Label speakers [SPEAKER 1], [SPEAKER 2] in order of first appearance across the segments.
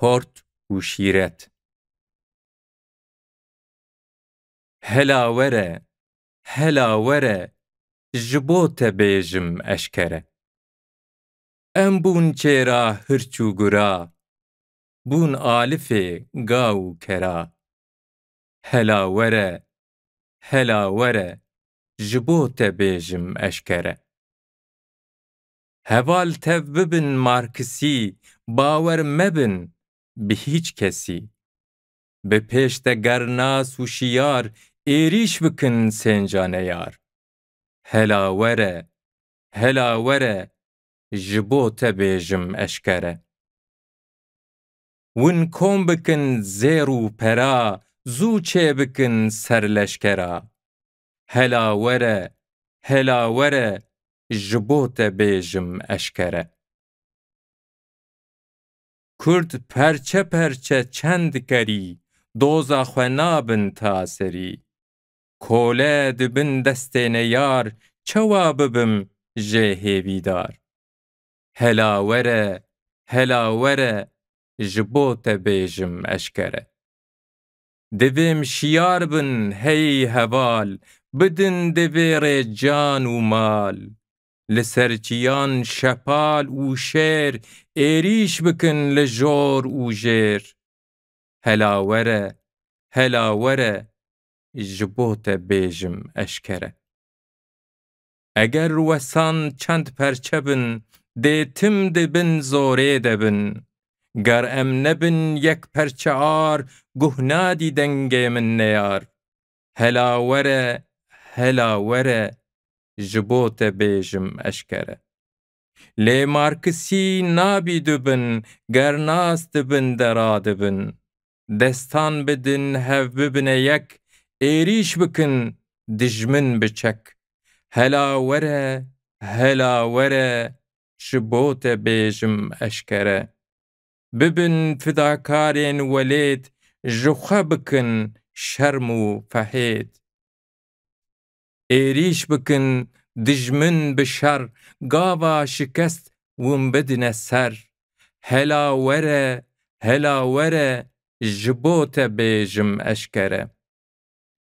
[SPEAKER 1] کورت و شیرت. هلا وره جبو te bêjim eşkere. Em bûn çêra hirç û gura, bûn alifê gav û kera. Hela were ji bo te bêjim eşkere. Heval tev bibin markisî, bawer mebin bi hiç kesî. Bi pêş te gernas û şiyar, êrîş bikin sêncane yar. Hela were ji bo te bêjim eşkere. Win kom bikin zêr û pera, zû çê bikin serleşkera. Hela were ji bo te bêjim eşkere. Kurd perçe perçe çend kerî, doza xwe nabin taserî. Kole dibin destên yar, çawa bibim jê hêvîdar. Hela were ji bo te bêjim eşkere. Divêm şiyar bin hey heval, bidin divê rê can û mal. Li ser çiyan şepal û şêr, êrîş bikin li jor û jêr. Hela were ji bo te bêjim eşkere. Eger wesan çend perçe bin, dê tim dibin zorê debin. Ger em nebin yek perçe ar, guh nadî dengê min neyar. Hela were ji bo te bêjim eşkere. Lê markisî nabî dibin, ger nas dibin dera dibin. Destan bidin hev bibine yek, êrîş bikin dijmin biçek. Hela were ji bo te bêjim eşkere. Bibin fidakarên welêt, ji xwe bikin şerm û fehêt. Êrîş bikin dijmin bi şer, gava şikest win bidine ser. Hela were ji bo te bêjim eşkere.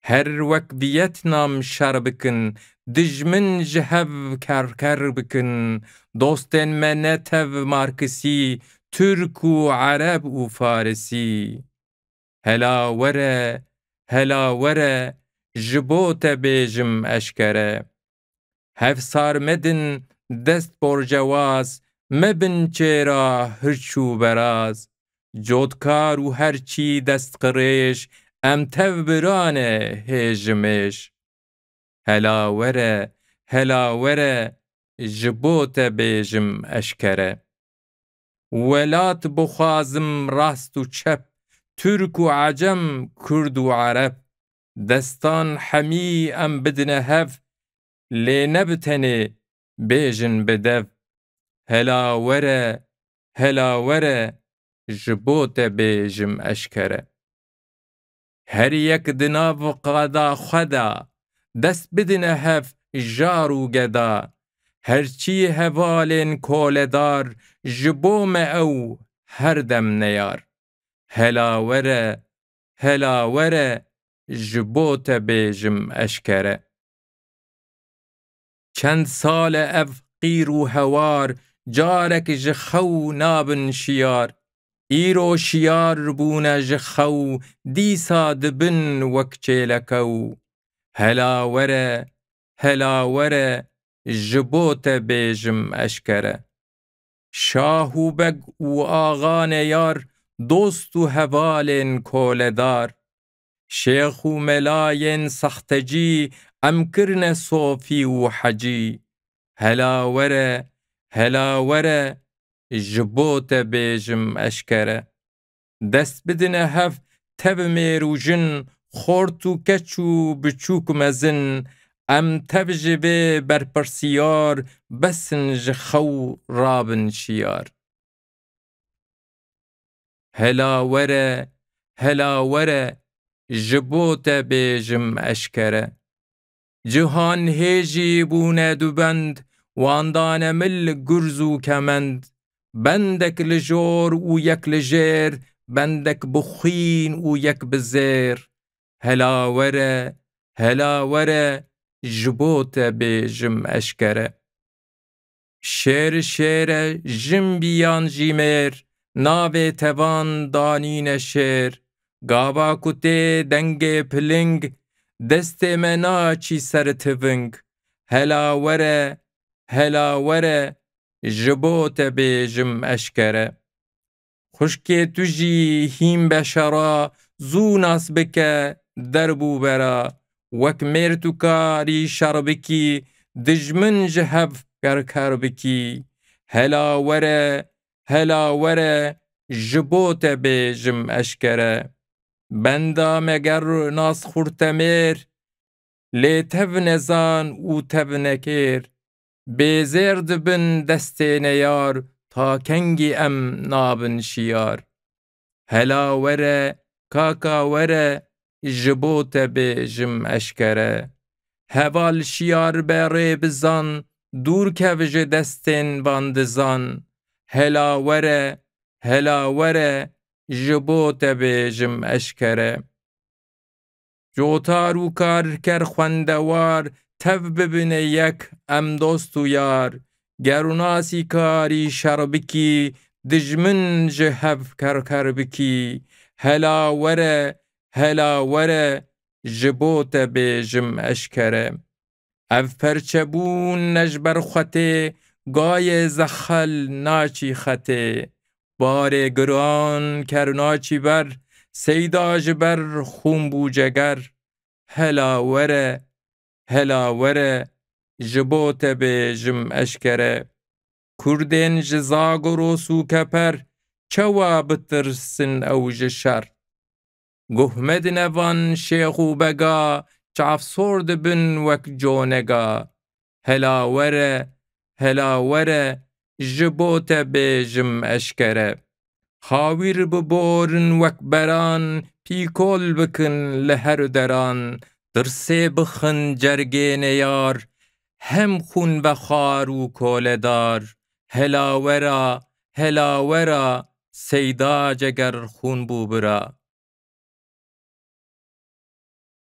[SPEAKER 1] Her wek Vîyetnam şer bikin, dijmin ji hev kerker bikin. Dostên me ne tev markisî, Türk û Ereb û Farisî. Hela were ji bo te bêjim eşkere. Hevsar medin dest borcewaz, mebin çêra hirç û beraz. Codkar û herçî dest qirêj, em tev birane hêjimêj. Hela were ji bo te bêjim eşkere. Welat bixwazim rast û çep, Türk û Acem, Kurd û Ereb. Destan hemî em bidine hev, lê ne bi tenê bêjin bi dev. Hela were ji bo te bêjim eşkere. Her yek di nav qada xwe de, dest bidine hev jar û geda. Herçî hevalên koledar, ji bo me ew her dem neyar. Hela were ji bo te bêjim eşkere. Çend sal e ev qîr û hewar, carek ji xew nabin şiyar. Îro şiyar bûne ji xew, dîsa dibin wek çêlekew. Hela were ji bo te bêjim eşkere. Şah û beg û ağanê yar, dost û hevalên koledar. Şêx û melayên sextecî, em kirine sofî û hecî. Hela were ji bo te bêjim eşkere. Dest bidine hev tev mêrûjin, xort û keç û biçûk mezin. Em tev ji vê berpirsiyar, besin ji xew rabin şiyar. Hela were ji bo te bêjim eşkere. Cihan hêjî bûne dubend, wan dane mil gurz û kemend. بندك لجور و یک لجیر بندك بخین و یک بزیر هلا وره جبوت بیجم اشکره شیر جم بیان جیمیر ناوی توان دانین شیر گاوا کتی دنگ پلنگ دست منا چی سر تونگ هلا وره جبوت بیجم اشکره خشکی تجی هیم بشرا زو ناس بکه دربو برا وک میرتو کاری شربکی دجمن جهف کر بکی هلا وره جبوت بیجم اشکره بندا مگر ناس خورتمیر لی تو نزان او تو نکیر بیزرد بن دست نیار تا کنگی ام نابن شیار هلا وره کاکا وره جبوت بیجم اشکره هوال شیار بره بزان دور کوج دستین باندزان هلا وره جبوت بیجم اشکره جوتار و کار کر خوندوار تف ببینه یک ام دوست و یار گروناسی کاری شربکی دجمن جهف کر بکی هلا وره جبوت بیجم اشکره اف پرچبون نجبر خطه گای زخل ناچی خطه بار گران کرناچی بر سیداج بر خون بو جگر هلا وره جبوت بیجم اشکره کردین جزاگ و روسو کپر چوا بترسن اوج شر گهمد نوان شیخ و بگا چاف سورد بن وک جونگا هلا وره جبوت بیجم اشکره خاویر ببورن وک بران پیکول بکن لهر دران درسه بخن جرگین یار هم خون و خار و کولدار هلا وره سیدا جگر خون بو برا